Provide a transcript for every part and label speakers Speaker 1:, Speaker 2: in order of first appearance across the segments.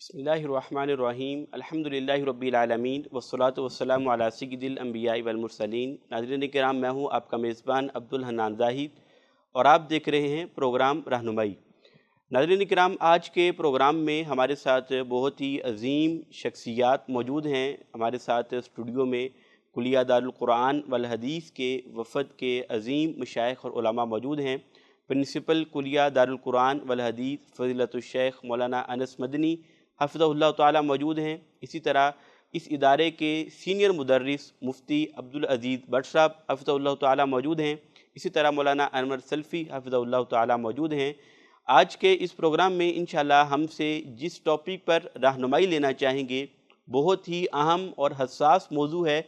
Speaker 1: بسم اللہ الرحمن الرحیم الحمدللہ رب العالمین والصلاة والسلام علی سید الانبیاء والمرسلین۔ ناظرین کرام، میں ہوں آپ کا میزبان عبدالحنان زاہد اور آپ دیکھ رہے ہیں پروگرام رہنمائی۔ ناظرین کرام، آج کے پروگرام میں ہمارے ساتھ بہت ہی عظیم شخصیات موجود ہیں۔ ہمارے ساتھ اسٹوڈیو میں کلیہ دارالقرآن والحدیث کے وفد کے عظیم مشائخ اور علماء موجود ہیں۔ پرنسپل کلیہ دارالقرآن والحدیث فضیلۃ الشیخ مولانا انس مدنی حفظہ اللہ تعالیٰ موجود ہیں۔ اسی طرح اس ادارے کے سینئر مدرس مفتی عبدالعزیز بٹ صاحب حفظہ اللہ تعالیٰ موجود ہیں۔ اسی طرح مولانا انور سلفی حفظہ اللہ تعالیٰ موجود ہیں۔ آج کے اس پروگرام میں انشاءاللہ ہم سے جس ٹاپک پر رہنمائی لینا چاہیں گے بہت ہی اہم اور حساس موضوع ہے،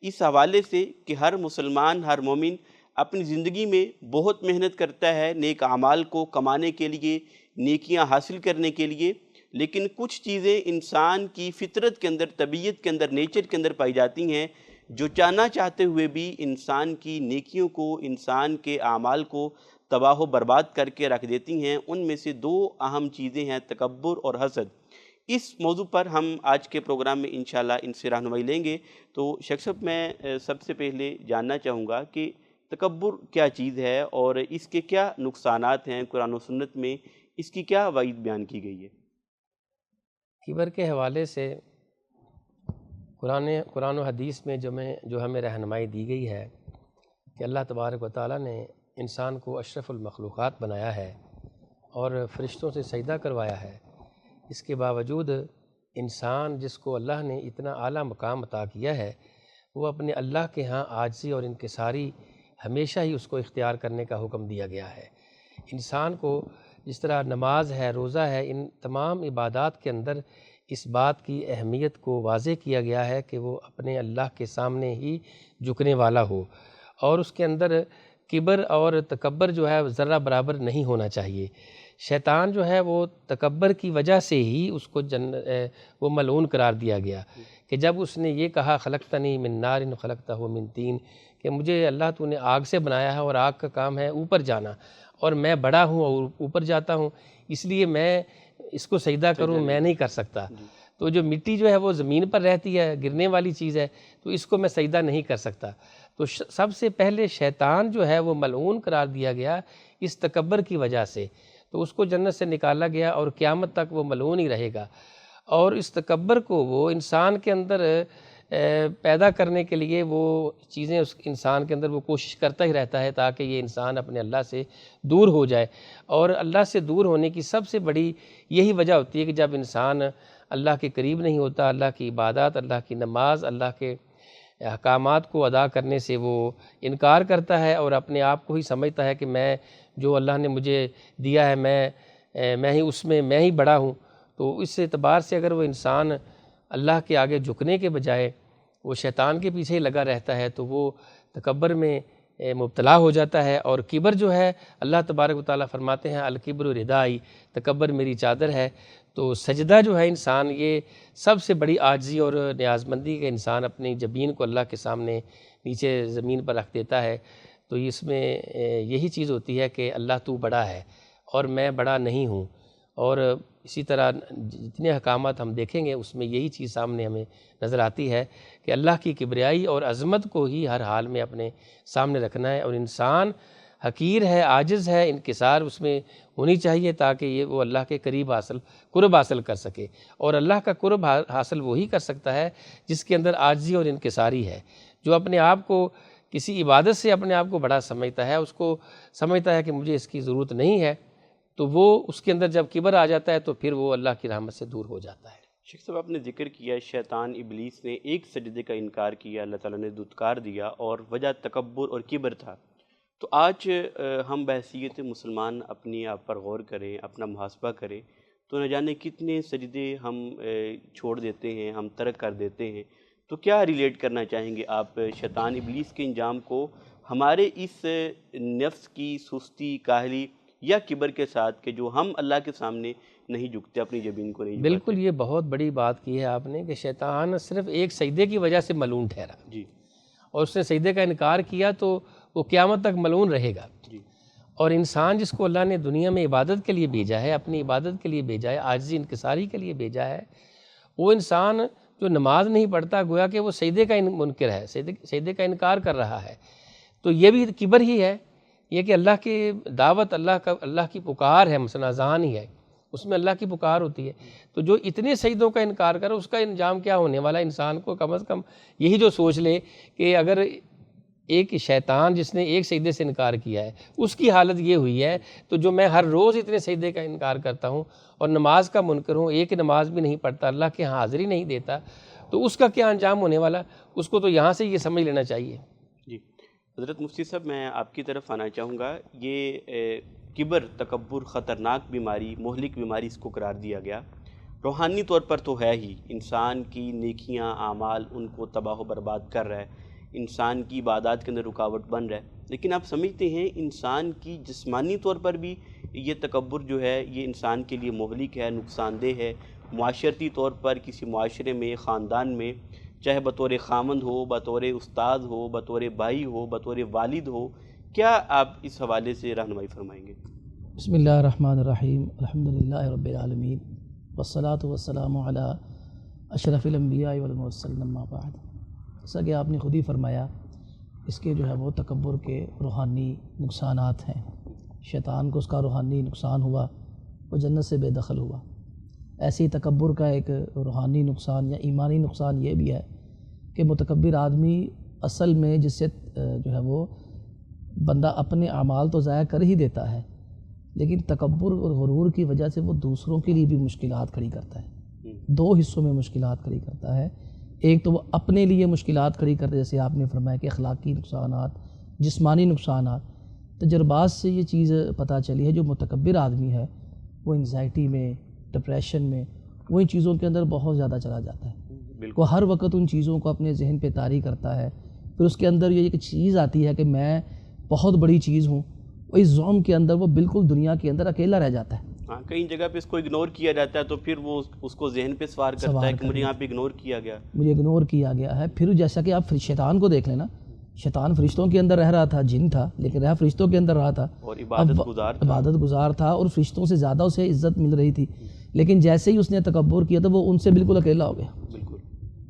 Speaker 1: اس حوالے سے کہ ہر مسلمان، ہر مومن اپنی زندگی میں بہت محنت کرتا ہے نیک اعمال کو کمانے کے لیے، نیکیاں حاصل کرنے کے لیے، لیکن کچھ چیزیں انسان کی فطرت کے اندر، طبیعت کے اندر، نیچر کے اندر پائی جاتی ہیں جو چاہنا چاہتے ہوئے بھی انسان کی نیکیوں کو، انسان کے اعمال کو تباہ و برباد کر کے رکھ دیتی ہیں۔ ان میں سے دو اہم چیزیں ہیں، تکبر اور حسد۔ اس موضوع پر ہم آج کے پروگرام میں انشاءاللہ ان سے رہنمائی لیں گے۔ تو شیخ صاحب، میں سب سے پہلے جاننا چاہوں گا کہ تکبر کیا چیز ہے اور اس کے کیا نقصانات ہیں، قرآن و سنت میں اس کی کیا وعید بیان کی گئی ہے؟
Speaker 2: کبر کے حوالے سے قرآن و حدیث میں جو ہمیں رہنمائی دی گئی ہے کہ اللہ تبارک و تعالیٰ نے انسان کو اشرف المخلوقات بنایا ہے اور فرشتوں سے سجدہ کروایا ہے، اس کے باوجود انسان جس کو اللہ نے اتنا اعلیٰ مقام عطا کیا ہے، وہ اپنے اللہ کے ہاں عاجزی اور انکساری ہمیشہ ہی اس کو اختیار کرنے کا حکم دیا گیا ہے۔ انسان کو جس طرح نماز ہے، روزہ ہے، ان تمام عبادات کے اندر اس بات کی اہمیت کو واضح کیا گیا ہے کہ وہ اپنے اللہ کے سامنے ہی جھکنے والا ہو، اور اس کے اندر کبر اور تکبر جو ہے ذرہ برابر نہیں ہونا چاہیے۔ شیطان جو ہے وہ تکبر کی وجہ سے ہی اس کو وہ ملعون قرار دیا گیا کہ جب اس نے یہ کہا خلقتنی من نار خلقتہ من طین، کہ مجھے اللہ تو نے آگ سے بنایا ہے اور آگ کا کام ہے اوپر جانا، اور میں بڑا ہوں اور اوپر جاتا ہوں، اس لیے میں اس کو سجدہ کروں، میں نہیں کر سکتا۔ تو جو مٹی جو ہے وہ زمین پر رہتی ہے، گرنے والی چیز ہے، تو اس کو میں سجدہ نہیں کر سکتا۔ تو سب سے پہلے شیطان جو ہے وہ ملعون قرار دیا گیا اس تکبر کی وجہ سے، تو اس کو جنت سے نکالا گیا اور قیامت تک وہ ملعون ہی رہے گا۔ اور اس تکبر کو وہ انسان کے اندر پیدا کرنے کے لیے وہ چیزیں اس انسان کے اندر وہ کوشش کرتا ہی رہتا ہے تاکہ یہ انسان اپنے اللہ سے دور ہو جائے۔ اور اللہ سے دور ہونے کی سب سے بڑی یہی وجہ ہوتی ہے کہ جب انسان اللہ کے قریب نہیں ہوتا، اللہ کی عبادات، اللہ کی نماز، اللہ کے احکامات کو ادا کرنے سے وہ انکار کرتا ہے اور اپنے آپ کو ہی سمجھتا ہے کہ میں جو اللہ نے مجھے دیا ہے میں ہی اس میں میں ہی بڑا ہوں۔ تو اس اعتبار سے اگر وہ انسان اللہ کے آگے جھکنے کے بجائے وہ شیطان کے پیچھے لگا رہتا ہے تو وہ تکبر میں مبتلا ہو جاتا ہے۔ اور کبر جو ہے، اللہ تبارک و تعالیٰ فرماتے ہیں الکبر ردائی، تکبر میری چادر ہے۔ تو سجدہ جو ہے انسان، یہ سب سے بڑی عاجزی اور نیازمندی کہ انسان اپنی جبین کو اللہ کے سامنے نیچے زمین پر رکھ دیتا ہے۔ تو اس میں یہی چیز ہوتی ہے کہ اللہ تو بڑا ہے اور میں بڑا نہیں ہوں۔ اور اسی طرح جتنے احکامات ہم دیکھیں گے اس میں یہی چیز سامنے ہمیں نظر آتی ہے کہ اللہ کی کبریائی اور عظمت کو ہی ہر حال میں اپنے سامنے رکھنا ہے، اور انسان حقیر ہے، عاجز ہے، انکسار اس میں ہونی چاہیے تاکہ یہ وہ اللہ کے قرب حاصل کر سکے۔ اور اللہ کا قرب حاصل وہی کر سکتا ہے جس کے اندر عاجزی اور انکساری ہے۔ جو اپنے آپ کو کسی عبادت سے اپنے آپ کو بڑا سمجھتا ہے، اس کو سمجھتا ہے کہ مجھے اس کی ضرورت نہیں ہے، تو وہ اس کے اندر جب کبر آ جاتا ہے تو پھر وہ اللہ کی رحمت سے دور ہو جاتا ہے۔
Speaker 1: شیخ صاحب، آپ نے ذکر کیا شیطان ابلیس نے ایک سجدے کا انکار کیا، اللہ تعالیٰ نے دھتکار دیا اور وجہ تکبر اور کبر تھا۔ تو آج ہم بحیثیت مسلمان اپنی آپ پر غور کریں، اپنا محاسبہ کریں، تو نہ جانے کتنے سجدے ہم چھوڑ دیتے ہیں، ہم ترک کر دیتے ہیں۔ تو کیا ریلیٹ کرنا چاہیں گے آپ شیطان ابلیس کے انجام کو ہمارے اس نفس کی سستی، کاہلی یا کبر کے ساتھ کہ جو ہم اللہ کے سامنے نہیں جھکتے، اپنی جبین کو نہیں جھکاتے؟
Speaker 2: بالکل، یہ بہت بڑی بات کی ہے آپ نے کہ شیطان صرف ایک سجدے کی وجہ سے ملعون ٹھہرا،
Speaker 1: جی،
Speaker 2: اور اس نے سجدے کا انکار کیا تو وہ قیامت تک ملعون رہے گا۔
Speaker 1: جی،
Speaker 2: اور انسان جس کو اللہ نے دنیا میں عبادت کے لیے بھیجا ہے، اپنی عبادت کے لیے بھیجا ہے، عاجزی انکساری کے لیے بھیجا ہے، وہ انسان جو نماز نہیں پڑھتا گویا کہ وہ سجدے کا منکر ہے، سجدے کا انکار کر رہا ہے۔ تو یہ بھی کبر ہی ہے، یہ کہ اللہ کی دعوت، اللہ کی پکار ہے، مثلا اذان ہی ہے، اس میں اللہ کی پکار ہوتی ہے۔ تو جو اتنے سجدوں کا انکار کرے اس کا انجام کیا ہونے والا؟ انسان کو کم از کم یہی جو سوچ لے کہ اگر ایک شیطان جس نے ایک سجدے سے انکار کیا ہے اس کی حالت یہ ہوئی ہے، تو جو میں ہر روز اتنے سجدے کا انکار کرتا ہوں اور نماز کا منکر ہوں، ایک نماز بھی نہیں پڑھتا، اللہ کے ہاں حاضری نہیں دیتا، تو اس کا کیا انجام ہونے والا؟ اس کو تو یہاں سے یہ سمجھ لینا چاہیے۔
Speaker 1: جی حضرت مفتی صاحب، میں آپ کی طرف آنا چاہوں گا۔ یہ کبر، تکبر خطرناک بیماری، مہلک بیماری اس کو قرار دیا گیا۔ روحانی طور پر تو ہے ہی، انسان کی نیکیاں، اعمال ان کو تباہ و برباد کر رہا ہے، انسان کی عبادات کے اندر رکاوٹ بن رہا ہے۔ لیکن آپ سمجھتے ہیں انسان کی جسمانی طور پر بھی یہ تکبر جو ہے یہ انسان کے لیے مہلک ہے، نقصان دہ ہے؟ معاشرتی طور پر کسی معاشرے میں، خاندان میں، چاہے بطور خامند ہو، بطور استاد ہو، بطور بھائی ہو، بطور والد ہو، کیا آپ اس حوالے سے رہنمائی فرمائیں گے؟
Speaker 3: بسم اللہ الرحمن الرحیم، الحمدللہ رب العالمین، والصلاة والسلام علی اشرف الانبیاء والمرسلین، اما بعد۔ جیسا کہ آپ نے خود ہی فرمایا، اس کے جو ہے وہ تکبر کے روحانی نقصانات ہیں۔ شیطان کو اس کا روحانی نقصان ہوا، وہ جنت سے بے دخل ہوا۔ ایسے ہی تکبر کا ایک روحانی نقصان یا ایمانی نقصان یہ بھی ہے کہ متکبر آدمی اصل میں جس سے جو ہے وہ بندہ اپنے اعمال تو ضائع کر ہی دیتا ہے، لیکن تکبر اور غرور کی وجہ سے وہ دوسروں کے لیے بھی مشکلات کھڑی کرتا ہے۔ دو حصوں میں مشکلات کھڑی کرتا ہے۔ ایک تو وہ اپنے لیے مشکلات کھڑی کرتا ہے، جیسے آپ نے فرمایا کہ اخلاقی نقصانات، جسمانی نقصانات۔ تجربات سے یہ چیز پتہ چلی ہے، جو متکبر آدمی ہے وہ انزائٹی میں، ڈپریشن میں، وہ ان چیزوں کے اندر بہت زیادہ چلا جاتا ہے۔ وہ ہر وقت ان چیزوں کو اپنے ذہن پہ طاری کرتا ہے۔ پھر اس کے اندر یہ ایک چیز آتی ہے کہ میں بہت بڑی چیز ہوں، اس زوم کے اندر وہ بالکل دنیا کے اندر اکیلا رہ جاتا ہے۔
Speaker 1: ہاں، کئی جگہ پہ اس کو اگنور کیا جاتا ہے تو پھر وہ اس کو ذہن پہ سوار کرتا ہے کہ مجھے یہاں پہ اگنور کیا گیا،
Speaker 3: مجھے اگنور کیا گیا ہے۔ پھر جیسا کہ آپ شیطان کو دیکھ لینا، شیطان فرشتوں کے اندر رہ رہا تھا، جن تھا لیکن رہا فرشتوں کے اندر رہا تھا،
Speaker 1: اور عبادت
Speaker 3: گزار تھا اور فرشتوں سے زیادہ اسے عزت مل رہی تھی۔ لیکن جیسے ہی اس نے تکبر کیا تو وہ ان سے بالکل اکیلا ہو گیا۔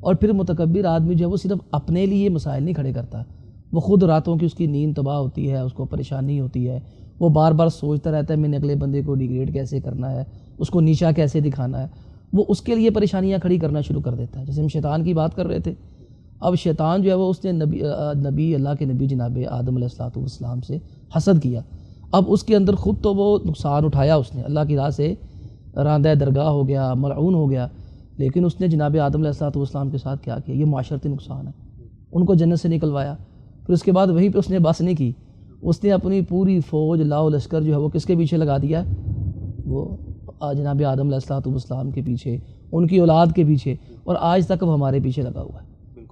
Speaker 3: اور پھر متکبر آدمی جو ہے وہ صرف اپنے لیے مسائل نہیں کھڑے کرتا، وہ خود راتوں کی اس کی نیند تباہ ہوتی ہے، اس کو پریشانی ہوتی ہے، وہ بار بار سوچتا رہتا ہے میں نے اگلے بندے کو ڈیگریڈ کیسے کرنا ہے، اس کو نیچا کیسے دکھانا ہے، وہ اس کے لیے پریشانیاں کھڑی کرنا شروع کر دیتا ہے۔ جیسے ہم شیطان کی بات کر رہے تھے، اب شیطان جو ہے وہ اس نے نبی اللہ کے نبی جناب آدم علیہ السلام سے حسد کیا۔ اب اس کے اندر خود تو وہ نقصان اٹھایا، اس نے اللہ کی راہ سے راندہ درگاہ ہو گیا، ملعون ہو گیا، لیکن اس نے جناب آدم علیہ السلام کے ساتھ کیا کیا؟ یہ معاشرتی نقصان ہے، ان کو جنت سے نکلوایا۔ پھر اس کے بعد وہیں پہ اس نے بس نہیں کی، اس نے اپنی پوری فوج، لاؤ لشکر جو ہے وہ کس کے پیچھے لگا دیا؟ وہ جناب آدم علیہ السلام کے پیچھے، ان کی اولاد کے پیچھے، اور آج تک وہ ہمارے پیچھے لگا ہوا ہے۔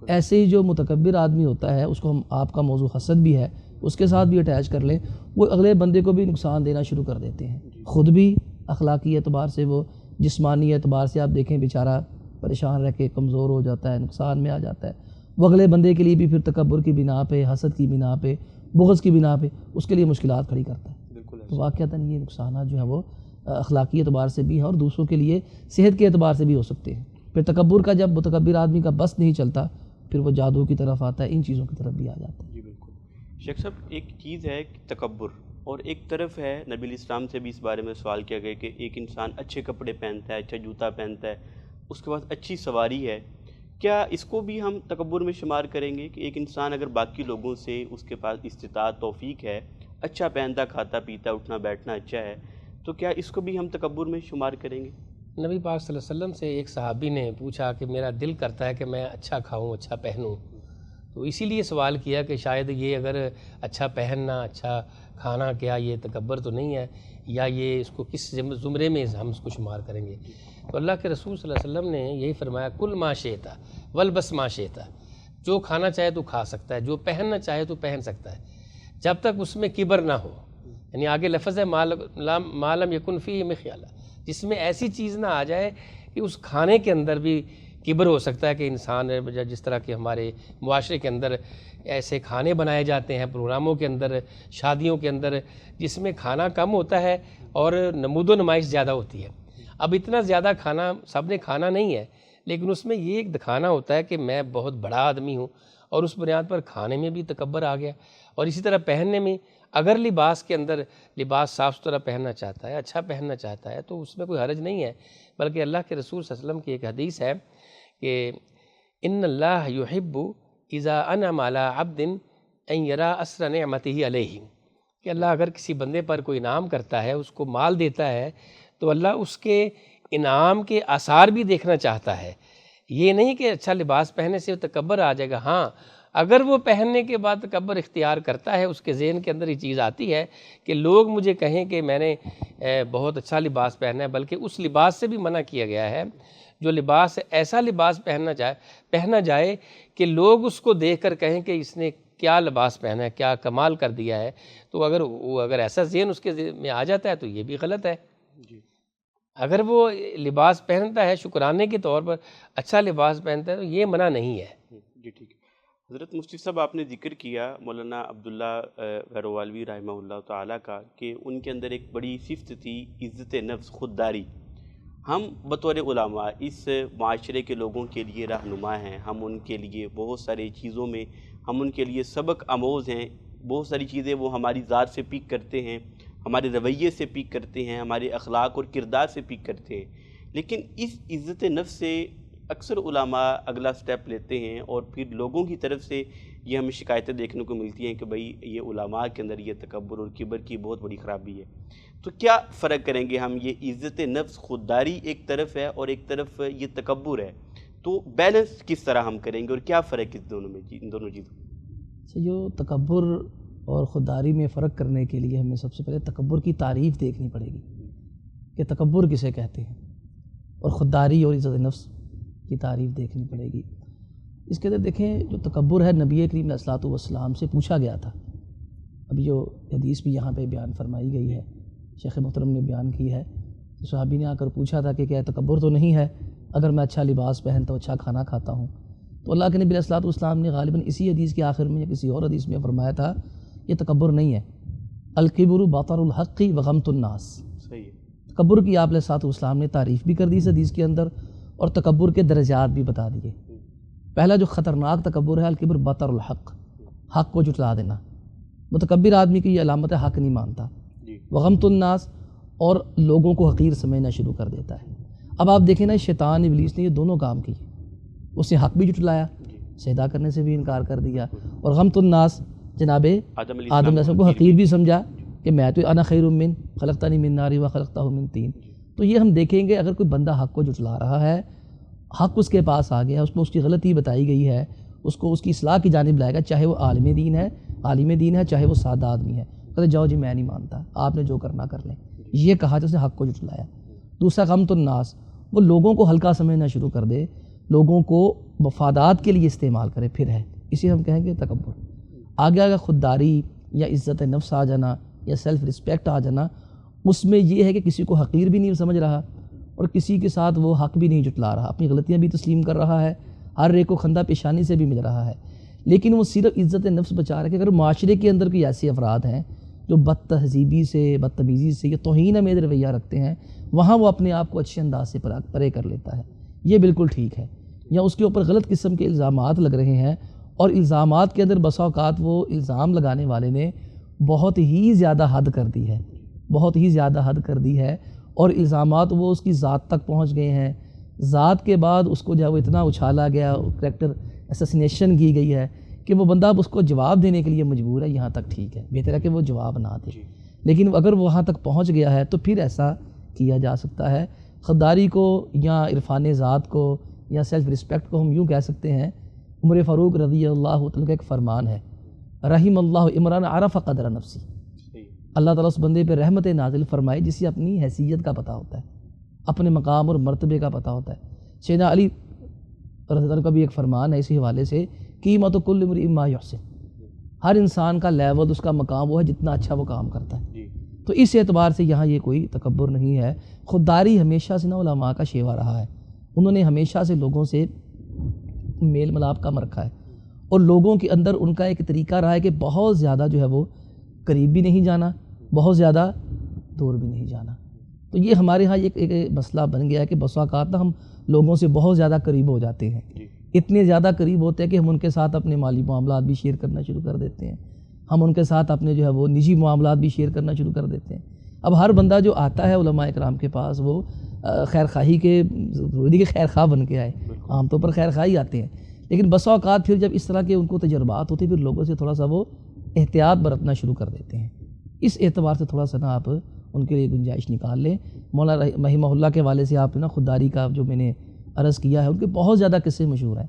Speaker 3: ایسے ہی جو متکبر آدمی ہوتا ہے، اس کو ہم آپ کا موضوع حسد بھی ہے، اس کے ساتھ بھی اٹیچ کر لیں، وہ اگلے بندے کو بھی نقصان دینا شروع کر دیتے ہیں، خود بھی اخلاقی اعتبار سے، وہ جسمانی اعتبار سے آپ دیکھیں بیچارہ پریشان رہ کے کمزور ہو جاتا ہے، نقصان میں آ جاتا ہے۔ وہ اگلے بندے کے لیے بھی پھر تکبر کی بنا پہ، حسد کی بنا پہ، بغض کی بنا پہ اس کے لیے مشکلات کھڑی کرتا ہے۔ تو واقعتاً یہ نقصانات جو ہیں وہ اخلاقی اعتبار سے بھی ہیں اور دوسروں کے لیے صحت کے اعتبار سے بھی ہو سکتے ہیں۔ پھر تکبر کا جب متکبر آدمی کا بس نہیں چلتا، پھر وہ جادو کی طرف آتا ہے، ان چیزوں کی طرف بھی آ جاتا ہے۔
Speaker 1: جی بالکل شیخ صاحب، ایک چیز ہے تکبر، اور ایک طرف ہے نبی الاسلام سے بھی اس بارے میں سوال کیا گیا کہ ایک انسان اچھے کپڑے پہنتا ہے، اچھا جوتا پہنتا ہے، اس کے بعد اچھی سواری ہے، کیا اس کو بھی ہم تکبر میں شمار کریں گے کہ ایک انسان اگر باقی لوگوں سے اس کے پاس استطاعت، توفیق ہے، اچھا پہنتا کھاتا پیتا، اٹھنا بیٹھنا اچھا ہے، تو کیا اس کو بھی ہم تکبر میں شمار کریں گے؟
Speaker 2: نبی پاک صلی اللہ علیہ وسلم سے ایک صحابی نے پوچھا کہ میرا دل کرتا ہے کہ میں اچھا کھاؤں، اچھا پہنوں، تو اسی لیے سوال کیا کہ شاید یہ اگر اچھا پہننا، اچھا کھانا، کیا یہ تکبر تو نہیں ہے، یا یہ اس کو کس زمرے میں ہم اس کو شمار کریں گے؟ تو اللہ کے رسول صلی اللہ علیہ وسلم نے یہی فرمایا، کل ما شئتا والبس ما شئتا، جو کھانا چاہے تو کھا سکتا ہے، جو پہننا چاہے تو پہن سکتا ہے، جب تک اس میں کبر نہ ہو۔ یعنی آگے لفظ ہے ما لم یکن فیہ مخیلہ، جس میں ایسی چیز نہ آ جائے کہ اس کھانے کے اندر بھی کبر ہو سکتا ہے کہ انسان جس طرح کہ ہمارے معاشرے کے اندر ایسے کھانے بنائے جاتے ہیں پروگراموں کے اندر، شادیوں کے اندر، جس میں کھانا کم ہوتا ہے اور نمود و نمائش زیادہ ہوتی ہے۔ اب اتنا زیادہ کھانا سب نے کھانا نہیں ہے، لیکن اس میں یہ ایک دکھانا ہوتا ہے کہ میں بہت بڑا آدمی ہوں، اور اس بنیاد پر کھانے میں بھی تکبر آ گیا، اور اسی طرح پہننے میں اگر لباس کے اندر لباس صاف ستھرا پہننا چاہتا ہے، اچھا پہننا چاہتا ہے، تو اس میں کوئی حرج نہیں ہے، بلکہ اللہ کے رسول صلی اللہ علیہ وسلم کی ایک حدیث ہے کہ ان اللہ یحب اذا انعم علی عبد ان یری اثر نعمتہ علیہ، کہ اللہ اگر کسی بندے پر کوئی انعام کرتا ہے، اس کو مال دیتا ہے، تو اللہ اس کے انعام کے آثار بھی دیکھنا چاہتا ہے۔ یہ نہیں کہ اچھا لباس پہننے سے تکبر آ جائے گا، ہاں اگر وہ پہننے کے بعد تکبر اختیار کرتا ہے، اس کے ذہن کے اندر یہ چیز آتی ہے کہ لوگ مجھے کہیں کہ میں نے بہت اچھا لباس پہنا ہے، بلکہ اس لباس سے بھی منع کیا گیا ہے جو لباس ایسا لباس پہنا جائے کہ لوگ اس کو دیکھ کر کہیں کہ اس نے کیا لباس پہنا ہے، کیا کمال کر دیا ہے۔ تو اگر ایسا ذہن اس کے ذہن میں آ جاتا ہے تو یہ بھی غلط ہے۔ اگر وہ لباس پہنتا ہے شکرانے کے طور پر، اچھا لباس پہنتا ہے، تو یہ منع نہیں ہے۔
Speaker 1: جی ٹھیک ہے حضرت مفتی صاحب، آپ نے ذکر کیا مولانا عبداللہ بہروالوی رحمہ اللہ تعالیٰ کا کہ ان کے اندر ایک بڑی صفت تھی عزت نفس، خودداری۔ ہم بطور علماء اس معاشرے کے لوگوں کے لیے رہنما ہیں، ہم ان کے لیے بہت ساری چیزوں میں ہم ان کے لیے سبق آموز ہیں، بہت ساری چیزیں وہ ہماری ذات سے پیک کرتے ہیں، ہمارے رویے سے پیک کرتے ہیں، ہمارے اخلاق اور کردار سے پیک کرتے ہیں، لیکن اس عزت نفس سے اکثر علماء اگلا سٹیپ لیتے ہیں، اور پھر لوگوں کی طرف سے یہ ہمیں شکایتیں دیکھنے کو ملتی ہیں کہ بھئی یہ علماء کے اندر یہ تکبر اور کبر کی بہت بڑی خرابی ہے۔ تو کیا فرق کریں گے ہم؟ یہ عزت نفس، خودداری ایک طرف ہے اور ایک طرف یہ تکبر ہے، تو بیلنس کس طرح ہم کریں گے اور کیا فرق اس دونوں میں، ان دونوں چیزوں میں؟
Speaker 3: جو تکبر اور خودداری میں فرق کرنے کے لیے ہمیں سب سے پہلے تکبر کی تعریف دیکھنی پڑے گی کہ تکبر کسے کہتے ہیں، اور خودداری اور عزت نفس کی تعریف دیکھنی پڑے گی۔ اس کے اندر دیکھیں، جو تکبر ہے نبی کریم علیہ الصلوۃ والسلام سے پوچھا گیا تھا۔ ابھی جو حدیث بھی یہاں پہ بیان فرمائی گئی ہے، شیخ محترم نے بیان کی ہے، صحابی نے آ کر پوچھا تھا کہ کیا تکبر تو نہیں ہے اگر میں اچھا لباس پہنتا ہوں، اچھا کھانا کھاتا ہوں؟ تو اللہ کے نبی علیہ الصلوۃ والسلام نے غالباً اسی حدیث کے آخر میں یا کسی اور حدیث میں فرمایا تھا یہ تکبر نہیں ہے، الکبر بطر الحق وغمط الناس۔
Speaker 1: صحیح ہے۔
Speaker 3: تکبر کی آپ علیہ الصلوۃ والسلام نے تعریف بھی کر دی اس حدیث کے اندر، اور تکبر کے درجات بھی بتا دیے۔ پہلا جو خطرناک تکبر ہے الکبر بطر الحق، حق کو جھٹلا دینا۔ متکبر آدمی کی یہ علامت ہے حق نہیں مانتا، وغمط الناس، اور لوگوں کو حقیر سمجھنا شروع کر دیتا ہے۔ اب آپ دیکھیں نا، شیطان ابلیس نے یہ دونوں کام کیے، اس نے حق بھی جھٹلایا، سجدہ کرنے سے بھی انکار کر دیا، اور غمط الناس جناب آدم علیہ السلام کو حقیر بھی سمجھا کہ میں تو انا خیر من خلقتنی من نار و خلقتہ من طین۔ تو یہ ہم دیکھیں گے اگر کوئی بندہ حق کو جھٹلا رہا ہے، حق اس کے پاس آ گیا، اس کو اس کی غلطی بتائی گئی ہے، اس کو اس کی اصلاح کی جانب لائے گا، چاہے وہ عالم دین ہے چاہے وہ سادہ آدمی ہے، کہتے جاؤ جی میں نہیں مانتا، آپ نے جو کرنا کر لیں، یہ کہا جس نے حق کو جھٹلایا۔ دوسرا غمط الناس، وہ لوگوں کو ہلکا سمجھنا شروع کر دے، لوگوں کو مفادات کے لیے استعمال کرے، پھر ہے، اسے ہم کہیں گے تکبر۔ آگے خودداری یا عزت نفس آ جانا یا سیلف رسپیکٹ آ جانا، اس میں یہ ہے کہ کسی کو حقیر بھی نہیں سمجھ رہا اور کسی کے ساتھ وہ حق بھی نہیں جھٹلا رہا، اپنی غلطیاں بھی تسلیم کر رہا ہے، ہر ایک کو خندہ پیشانی سے بھی مل رہا ہے، لیکن وہ صرف عزت نفس بچا رہا ہے کہ اگر معاشرے کے اندر کوئی ایسے افراد ہیں جو بد تہذیبی سے، بدتمیزی سے یا توہین آمیز رویہ رکھتے ہیں، وہاں وہ اپنے آپ کو اچھے انداز سے پرے کر لیتا ہے، یہ بالکل ٹھیک ہے۔ یا اس کے اوپر غلط قسم کے الزامات لگ رہے ہیں، اور الزامات کے اندر بسا اوقات وہ الزام لگانے والے نے بہت ہی زیادہ حد کر دی ہے، بہت ہی زیادہ حد کر دی ہے، اور الزامات وہ اس کی ذات تک پہنچ گئے ہیں، ذات کے بعد اس کو جو وہ اتنا اچھالا گیا، کریکٹر اسیسینیشن کی گئی ہے کہ وہ بندہ اب اس کو جواب دینے کے لیے مجبور ہے۔ یہاں تک ٹھیک ہے، بہتر ہے کہ وہ جواب نہ دے، لیکن اگر وہاں تک پہنچ گیا ہے تو پھر ایسا کیا جا سکتا ہے۔ خودداری کو یا عرفان ذات کو یا سیلف رسپیکٹ کو ہم یوں کہہ سکتے ہیں، عمر فاروق رضی اللہ عنہ کا ایک فرمان ہے، رحم اللہ عمران عرف قدر نفسی، اللہ تعالیٰ اس بندے پہ رحمت نازل فرمائے جسے اپنی حیثیت کا پتہ ہوتا ہے، اپنے مقام اور مرتبے کا پتہ ہوتا ہے۔ سیدنا علی رضی اللہ عنہ کا بھی ایک فرمان ہے اسی حوالے سے، قیمت کل امرئ ما یحسن، ہر انسان کا لیول، اس کا مقام وہ ہے جتنا اچھا وہ کام کرتا ہے۔ تو اس اعتبار سے یہاں یہ کوئی تکبر نہیں ہے۔ خودداری ہمیشہ سے نا علماء کا شیوا رہا ہے، انہوں نے ہمیشہ سے لوگوں سے میل ملاپ کم رکھا ہے، اور لوگوں کے اندر ان کا ایک طریقہ رہا ہے کہ بہت زیادہ جو ہے وہ قریب بھی نہیں جانا، بہت زیادہ دور بھی نہیں جانا۔ تو یہ ہمارے ہاں ایک مسئلہ بن گیا ہے کہ بس اوقات ہم لوگوں سے بہت زیادہ قریب ہو جاتے ہیں، اتنے زیادہ قریب ہوتے ہیں کہ ہم ان کے ساتھ اپنے مالی معاملات بھی شیئر کرنا شروع کر دیتے ہیں، ہم ان کے ساتھ اپنے جو ہے وہ نجی معاملات بھی شیئر کرنا شروع کر دیتے ہیں۔ اب ہر بندہ جو آتا ہے علماء اکرام کے پاس وہ خیر خواہی کے ضروری کے خیر خواہ بن کے آئے، عام طور پر خیر خواہ ہی آتے ہیں، لیکن بسا اوقات پھر جب اس طرح کے ان کو تجربات ہوتے ہیں پھر لوگوں سے تھوڑا سا وہ احتیاط برتنا شروع کر دیتے ہیں۔ اس اعتبار سے تھوڑا سا نا آپ ان کے لیے گنجائش نکال لیں۔ مولانا رحمہ اللہ کے والے سے آپ نے نا خودداری کا جو میں نے عرض کیا ہے، ان کے بہت زیادہ قصے مشہور ہیں،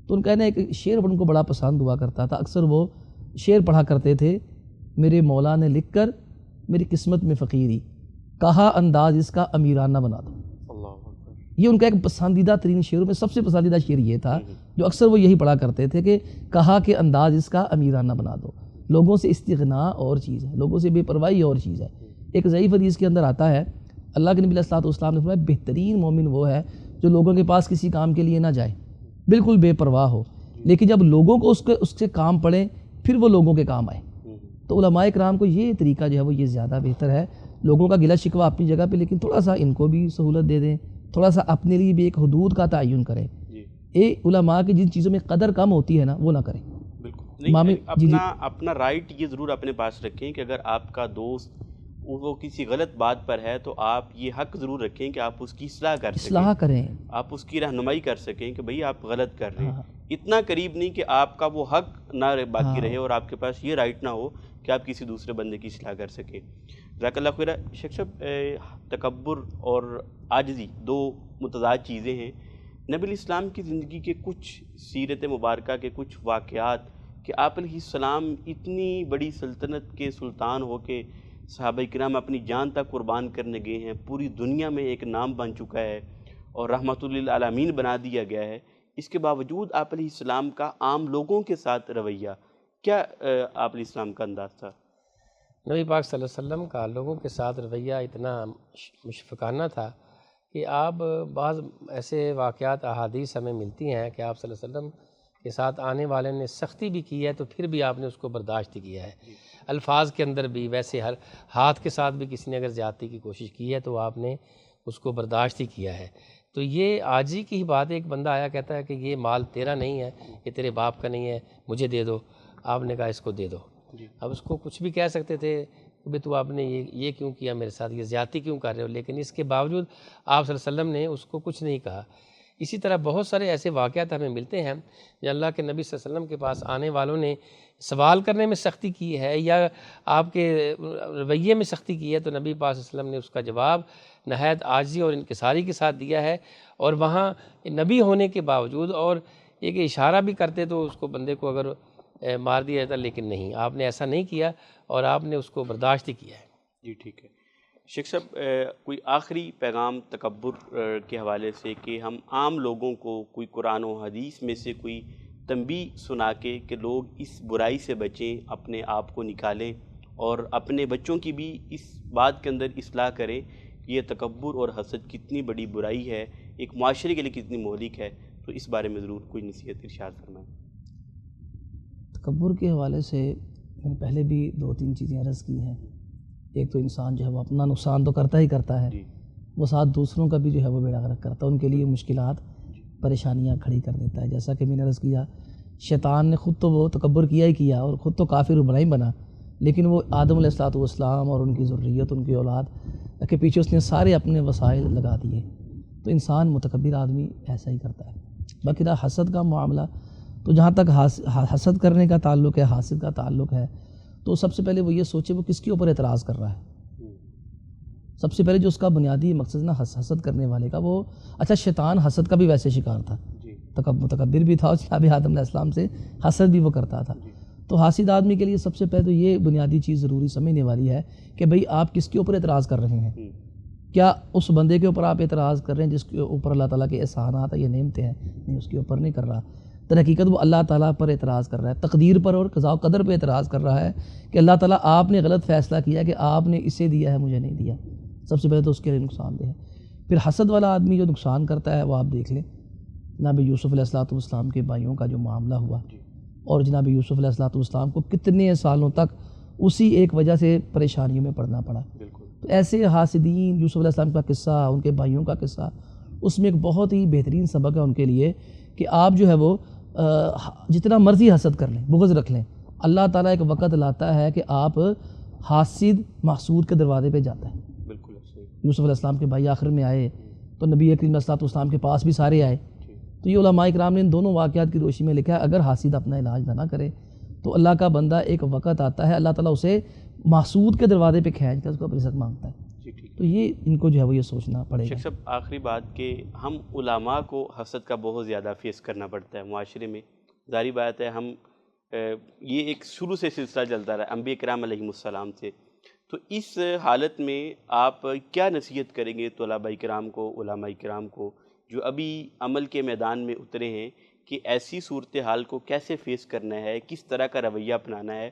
Speaker 3: تو ان کا نا ایک شعر ان کو بڑا پسند ہوا کرتا تھا، اکثر وہ شعر پڑھا کرتے تھے، میرے مولا نے لکھ کر میری قسمت میں فقیری، کہا انداز اس کا امیرانہ بنا دو۔ یہ ان کا ایک پسندیدہ ترین شعروں میں سب سے پسندیدہ شعر یہ تھا جو اکثر وہ یہی پڑھا کرتے تھے کہ کہا کہ انداز اس کا امیرانہ بنا دو۔ لوگوں سے استغنا اور چیز ہے، لوگوں سے بے پرواہی اور چیز ہے۔ ایک ضعیف حدیث کے اندر آتا ہے، اللہ کے نبی علیہ الصلوۃ والسلام نے فرمایا بہترین مومن وہ ہے جو لوگوں کے پاس کسی کام کے لیے نہ جائے، بالکل بے پرواہ ہو، لیکن جب لوگوں کو اس سے کام پڑے پھر وہ لوگوں کے کام آئے۔ تو علماء کرام کو یہ طریقہ جو ہے وہ یہ زیادہ بہتر ہے، لوگوں کا گلہ شکوہ اپنی جگہ پہ، لیکن تھوڑا سا ان کو بھی سہولت دے دیں، تھوڑا سا اپنے لیے بھی ایک حدود کا تعین کریں۔ علماء کی جن چیزوں میں قدر کم ہوتی ہے نا وہ نہ کریں۔
Speaker 1: بالکل، اپنا رائٹ یہ ضرور اپنے پاس رکھیں کہ اگر آپ کا دوست وہ کسی غلط بات پر ہے تو آپ یہ حق ضرور رکھیں کہ آپ اس کی اصلاح کریں، آپ اس کی رہنمائی کر سکیں کہ بھئی آپ غلط کر رہے ہیں۔ اتنا قریب نہیں کہ آپ کا وہ حق نہ باقی رہے اور آپ کے پاس یہ رائٹ نہ ہو کہ آپ کسی دوسرے بندے کی اصلاح کر سکیں۔ جزاک اللہ خیر۔ شیخ صاحب، تکبر اور عاجزی دو متضاد چیزیں ہیں۔ نبی الاسلام کی زندگی کے کچھ سیرت مبارکہ کے کچھ واقعات کہ آپ علیہ السلام اتنی بڑی سلطنت کے سلطان ہو کے صحابہ کرام اپنی جان تک قربان کرنے گئے ہیں، پوری دنیا میں ایک نام بن چکا ہے اور رحمت للعالمین بنا دیا گیا ہے، اس کے باوجود آپ علیہ السلام کا عام لوگوں کے ساتھ رویہ کیا آپ علیہ السلام کا انداز تھا؟
Speaker 2: نبی پاک صلی اللہ علیہ وسلم کا لوگوں کے ساتھ رویہ اتنا مشفقانہ تھا کہ آپ بعض ایسے واقعات احادیث ہمیں ملتی ہیں کہ آپ صلی اللہ علیہ وسلم کے ساتھ آنے والے نے سختی بھی کی ہے تو پھر بھی آپ نے اس کو برداشت کیا ہے، الفاظ کے اندر بھی، ویسے ہر ہاتھ کے ساتھ بھی کسی نے اگر زیادتی کی کوشش کی ہے تو آپ نے اس کو برداشت ہی کیا ہے۔ تو یہ عاجزی کی ہی بات ہے، ایک بندہ آیا کہتا ہے کہ یہ مال تیرا نہیں ہے، یہ تیرے باپ کا نہیں ہے، مجھے دے دو، آپ نے کہا اس کو دے دو۔ اب اس کو کچھ بھی کہہ سکتے تھے کہ بھئی تو آپ نے یہ کیوں کیا میرے ساتھ، یہ زیادتی کیوں کر رہے ہو، لیکن اس کے باوجود آپ صلی اللہ علیہ وسلم نے اس کو کچھ نہیں کہا۔ اسی طرح بہت سارے ایسے واقعات ہمیں ملتے ہیں جو اللہ کے نبی صلی اللہ علیہ وسلم کے پاس آنے والوں نے سوال کرنے میں سختی کی ہے یا آپ کے رویے میں سختی کی ہے تو نبی پاک صلی اللہ علیہ وسلم نے اس کا جواب نہایت عاجزی اور انکساری کے ساتھ دیا ہے، اور وہاں نبی ہونے کے باوجود اور ایک اشارہ بھی کرتے تو اس کو بندے کو اگر مار دیا جاتا، لیکن نہیں، آپ نے ایسا نہیں کیا اور آپ نے اس کو برداشت ہی کیا ہے۔
Speaker 1: جی ٹھیک ہے۔ شیخ صاحب، کوئی آخری پیغام تکبر کے حوالے سے کہ ہم عام لوگوں کو کوئی قرآن و حدیث میں سے کوئی تنبیہ سنا کے کہ لوگ اس برائی سے بچیں، اپنے آپ کو نکالیں اور اپنے بچوں کی بھی اس بات کے اندر اصلاح کریں کہ یہ تکبر اور حسد کتنی بڑی برائی ہے، ایک معاشرے کے لیے کتنی مہلک ہے، تو اس بارے میں ضرور کوئی نصیحت ارشاد فرمائیں۔
Speaker 3: تکبر کے حوالے سے میں نے پہلے بھی 2-3 چیزیں عرض کی ہیں۔ ایک تو انسان جو ہے وہ اپنا نقصان تو کرتا ہی کرتا ہے، وہ ساتھ دوسروں کا بھی جو ہے وہ بیڑا غرق کرتا ہے، ان کے لیے مشکلات پریشانیاں کھڑی کر دیتا ہے۔ جیسا کہ میں نے عرض کیا، شیطان نے خود تو وہ تکبر کیا ہی کیا اور خود تو کافر و ملعون بنا، لیکن وہ آدم علیہ الصلوۃ والسلام اور ان کی ذریت، ان کی اولاد کے پیچھے اس نے سارے اپنے وسائل لگا دیے۔ تو انسان متکبر آدمی ایسا ہی کرتا ہے۔ باقی رہا حسد کا معاملہ، تو جہاں تک حسد کرنے کا تعلق ہے، حاسد کا تعلق ہے، تو سب سے پہلے وہ یہ سوچے وہ کس کے اوپر اعتراض کر رہا ہے۔ سب سے پہلے جو اس کا بنیادی مقصد نا حسد کرنے والے کا، وہ اچھا شیطان حسد کا بھی ویسے شکار تھا، متکبر بھی تھا، اور جناب آدم علیہ السلام سے حسد بھی وہ کرتا تھا۔ تو حاسد آدمی کے لیے سب سے پہلے تو یہ بنیادی چیز ضروری سمجھنے والی ہے کہ بھئی آپ کس کے اوپر اعتراض کر رہے ہیں۔ کیا اس بندے کے اوپر آپ اعتراض کر رہے ہیں جس کے اوپر اللہ تعالیٰ کے احسانات یا نعمتیں ہیں؟ نہیں، اس کے اوپر نہیں کر رہا۔ در حقیقت وہ اللہ تعالیٰ پر اعتراض کر رہا ہے، تقدیر پر اور قضاء و قدر پہ اعتراض کر رہا ہے کہ اللہ تعالیٰ آپ نے غلط فیصلہ کیا کہ آپ نے اسے دیا ہے، مجھے نہیں دیا۔ سب سے پہلے تو اس کے لیے نقصان دہ ہے۔ پھر حسد والا آدمی جو نقصان کرتا ہے وہ آپ دیکھ لیں، جناب یوسف علیہ السلام کے بھائیوں کا جو معاملہ ہوا، اور جناب یوسف علیہ السلام کو کتنے سالوں تک اسی ایک وجہ سے پریشانیوں میں پڑنا پڑا۔ تو ایسے حاسدین، یوسف علیہ السلام کا قصہ، ان کے بھائیوں کا قصہ، اس میں ایک بہت ہی بہترین سبق ہے ان کے لیے کہ آپ جو ہے وہ جتنا مرضی حسد کر لیں، بغض رکھ لیں، اللہ تعالیٰ ایک وقت لاتا ہے کہ آپ حاسد محسود کے دروازے پہ جاتا ہے۔
Speaker 1: بالکل
Speaker 3: یوسف علیہ السلام کے بھائی آخر میں آئے تو نبی کریم علیہ السلام کے پاس بھی سارے آئے۔ تو یہ علماء اکرام نے ان دونوں واقعات کی روشنی میں لکھا ہے اگر حاسد اپنا علاج نہ کرے تو اللہ کا بندہ ایک وقت آتا ہے، اللہ تعالیٰ اسے محسود کے دروازے پہ کھینچ کر اس کو رزق مانگتا ہے۔ تو یہ ان کو جو ہے وہ یہ سوچنا پڑے گا۔
Speaker 1: شیخ صاحب آخری بات کہ ہم علماء کو حسد کا بہت زیادہ فیس کرنا پڑتا ہے معاشرے میں، ظاہری بات ہے ہم یہ ایک شروع سے سلسلہ چلتا رہا انبیاء کرام علیہم السلام سے، تو اس حالت میں آپ کیا نصیحت کریں گے طلباء کرام کو، علماء کرام کو جو ابھی عمل کے میدان میں اترے ہیں کہ ایسی صورتحال کو کیسے فیس کرنا ہے، کس طرح کا رویہ اپنانا ہے،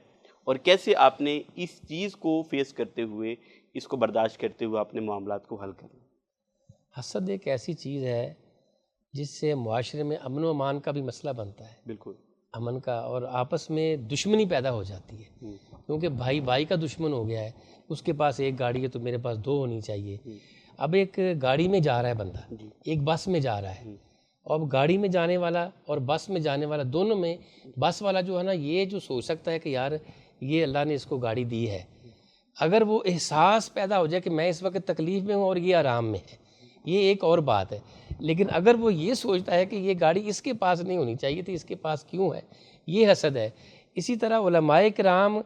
Speaker 1: اور کیسے آپ نے اس چیز کو فیس کرتے ہوئے، اس کو برداشت کرتے ہوئے اپنے معاملات کو حل کرنا ہے؟
Speaker 2: حسد ایک ایسی چیز ہے جس سے معاشرے میں امن و امان کا بھی مسئلہ بنتا ہے،
Speaker 1: بالکل
Speaker 2: امن کا، اور آپس میں دشمنی پیدا ہو جاتی ہے، کیونکہ بھائی بھائی کا دشمن ہو گیا ہے، اس کے پاس ایک گاڑی ہے تو میرے پاس دو ہونی چاہیے۔ اب ایک گاڑی میں جا رہا ہے بندہ، ایک بس میں جا رہا ہے، اور اب گاڑی میں جانے والا اور بس میں جانے والا دونوں میں بس والا جو ہے نا یہ جو سوچ سکتا ہے کہ یار یہ اللہ نے اس کو گاڑی دی ہے، اگر وہ احساس پیدا ہو جائے کہ میں اس وقت تکلیف میں ہوں اور یہ آرام میں ہے، یہ ایک اور بات ہے، لیکن اگر وہ یہ سوچتا ہے کہ یہ گاڑی اس کے پاس نہیں ہونی چاہیے تھی، اس کے پاس کیوں ہے، یہ حسد ہے۔ اسی طرح علماء کرام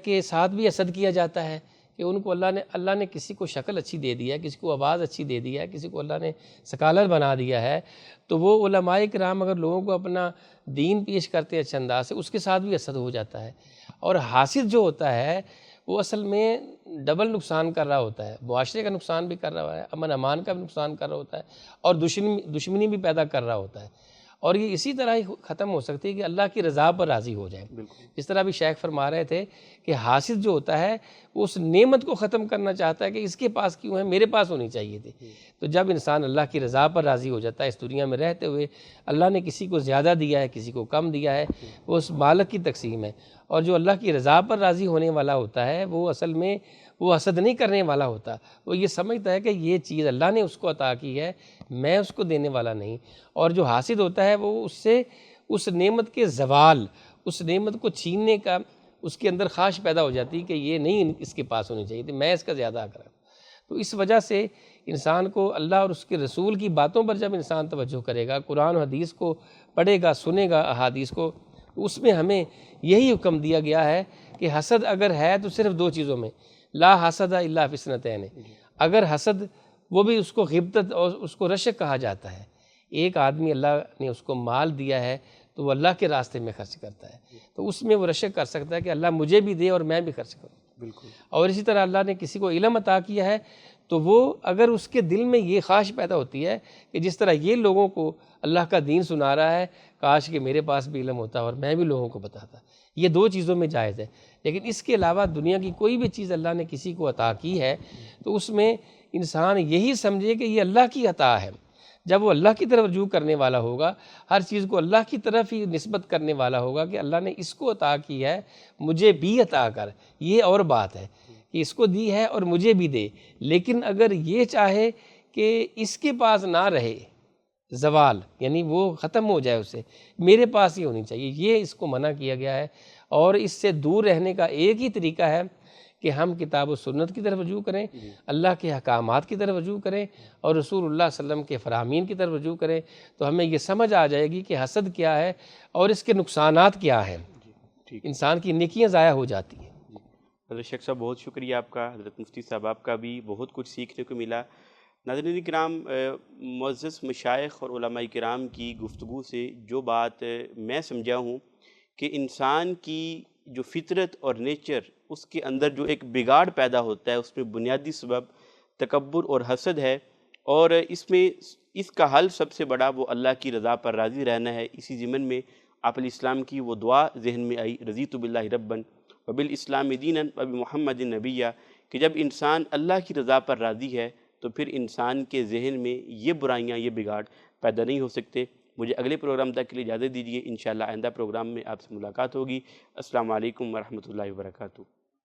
Speaker 2: کے ساتھ بھی حسد کیا جاتا ہے کہ ان کو اللہ نے کسی کو شکل اچھی دے دی ہے، کسی کو آواز اچھی دے دی ہے، کسی کو اللہ نے سکالر بنا دیا ہے، تو وہ علماء کرام اگر لوگوں کو اپنا دین پیش کرتے ہیں اچھے انداز سے، اس کے ساتھ بھی حسد ہو جاتا ہے۔ اور حاسد جو ہوتا ہے وہ اصل میں ڈبل نقصان کر رہا ہوتا ہے، معاشرے کا نقصان بھی کر رہا ہے، امن امان کا بھی نقصان کر رہا ہوتا ہے، اور دشمنی بھی پیدا کر رہا ہوتا ہے، اور یہ اسی طرح ہی ختم ہو سکتی ہے کہ اللہ کی رضا پر راضی ہو جائے۔ اس طرح بھی شیخ فرما رہے تھے کہ حاسد جو ہوتا ہے وہ اس نعمت کو ختم کرنا چاہتا ہے کہ اس کے پاس کیوں ہے، میرے پاس ہونی چاہیے تھی۔ تو جب انسان اللہ کی رضا پر راضی ہو جاتا ہے اس دنیا میں رہتے ہوئے، اللہ نے کسی کو زیادہ دیا ہے کسی کو کم دیا ہے، وہ اس مالک کی تقسیم ہے، اور جو اللہ کی رضا پر راضی ہونے والا ہوتا ہے وہ اصل میں وہ حسد نہیں کرنے والا ہوتا، وہ یہ سمجھتا ہے کہ یہ چیز اللہ نے اس کو عطا کی ہے، میں اس کو دینے والا نہیں۔ اور جو حاسد ہوتا ہے وہ اس سے اس نعمت کے زوال، اس نعمت کو چھیننے کا اس کے اندر خواہش پیدا ہو جاتی کہ یہ نہیں اس کے پاس ہونی چاہیے تھی، میں اس کا زیادہ کروں۔ تو اس وجہ سے انسان کو اللہ اور اس کے رسول کی باتوں پر جب انسان توجہ کرے گا، قرآن و حدیث کو پڑھے گا، سنے گا احادیث کو، اس میں ہمیں یہی حکم دیا گیا ہے کہ حسد اگر ہے تو صرف دو چیزوں میں، لا حسد الا فی اثنتین، اگر حسد وہ بھی اس کو غبطت اور اس کو رشک کہا جاتا ہے۔ ایک آدمی اللہ نے اس کو مال دیا ہے تو وہ اللہ کے راستے میں خرچ کرتا ہے، تو اس میں وہ رشک کر سکتا ہے کہ اللہ مجھے بھی دے اور میں بھی خرچ کروں۔
Speaker 1: بالکل۔
Speaker 2: اور اسی طرح اللہ نے کسی کو علم عطا کیا ہے تو وہ اگر اس کے دل میں یہ خواہش پیدا ہوتی ہے کہ جس طرح یہ لوگوں کو اللہ کا دین سنا رہا ہے، کاش کہ میرے پاس بھی علم ہوتا اور میں بھی لوگوں کو بتاتا، یہ دو چیزوں میں جائز ہے۔ لیکن اس کے علاوہ دنیا کی کوئی بھی چیز اللہ نے کسی کو عطا کی ہے تو اس میں انسان یہی سمجھے کہ یہ اللہ کی عطا ہے۔ جب وہ اللہ کی طرف رجوع کرنے والا ہوگا، ہر چیز کو اللہ کی طرف ہی نسبت کرنے والا ہوگا کہ اللہ نے اس کو عطا کی ہے مجھے بھی عطا کر، یہ اور بات ہے کہ اس کو دی ہے اور مجھے بھی دے۔ لیکن اگر یہ چاہے کہ اس کے پاس نہ رہے، زوال یعنی وہ ختم ہو جائے، اسے میرے پاس ہی ہونی چاہیے، یہ اس کو منع کیا گیا ہے۔ اور اس سے دور رہنے کا ایک ہی طریقہ ہے کہ ہم کتاب و سنت کی طرف رجوع کریں، اللہ کے احکامات کی طرف رجوع کریں، اور رسول اللہ صلی اللہ علیہ وسلم کے فرامین کی طرف رجوع کریں، تو ہمیں یہ سمجھ آ جائے گی کہ حسد کیا ہے اور اس کے نقصانات کیا ہیں۔ انسان کی نیکیاں ضائع ہو جاتی ہیں۔
Speaker 1: حضرت شیخ صاحب بہت شکریہ آپ کا، حضرت مفتی صاحب آپ کا بھی بہت کچھ سیکھنے کو ملا۔ ناظرین کرام، معزز مشائخ اور علماء کرام کی گفتگو سے جو بات میں سمجھا ہوں کہ انسان کی جو فطرت اور نیچر، اس کے اندر جو ایک بگاڑ پیدا ہوتا ہے، اس میں بنیادی سبب تکبر اور حسد ہے، اور اس کا حل سب سے بڑا وہ اللہ کی رضا پر راضی رہنا ہے۔ اسی ضمن میں آپ علیہ السلام کی وہ دعا ذہن میں آئی، رضیت باللہ ربًا وبالاسلام دینا وبمحمد نبیّا، کہ جب انسان اللہ کی رضا پر راضی ہے تو پھر انسان کے ذہن میں یہ برائیاں، یہ بگاڑ پیدا نہیں ہو سکتے۔ مجھے اگلے پروگرام تک کے لیے اجازت دیجیے، انشاءاللہ آئندہ پروگرام میں آپ سے ملاقات ہوگی۔ السلام علیکم ورحمۃ اللہ وبرکاتہ۔